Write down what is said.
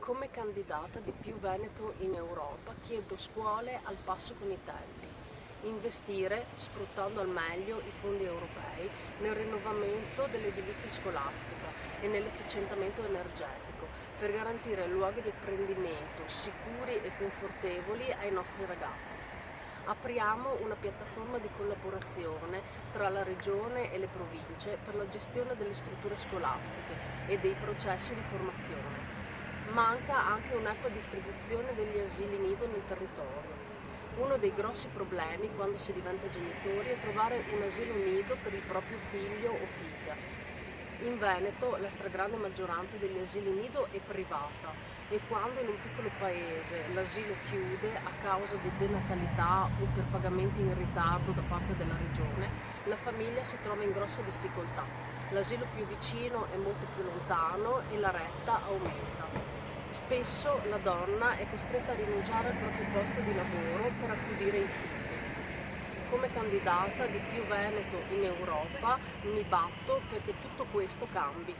Come candidata di Più Veneto in Europa chiedo scuole al passo con i tempi, investire, sfruttando al meglio i fondi europei, nel rinnovamento dell'edilizia scolastica e nell'efficientamento energetico per garantire luoghi di apprendimento sicuri e confortevoli ai nostri ragazzi. Apriamo una piattaforma di collaborazione tra la Regione e le province per la gestione delle strutture scolastiche e dei processi di formazione. Manca anche un'equa distribuzione degli asili nido nel territorio. Uno dei grossi problemi quando si diventa genitori è trovare un asilo nido per il proprio figlio o figlia. In Veneto la stragrande maggioranza degli asili nido è privata e quando in un piccolo paese l'asilo chiude a causa di denatalità o per pagamenti in ritardo da parte della regione, la famiglia si trova in grosse difficoltà. L'asilo più vicino è molto più lontano e la retta aumenta. Spesso la donna è costretta a rinunciare al proprio posto di lavoro per accudire i figli. Come candidata di Più Veneto in Europa mi batto perché tutto questo cambi.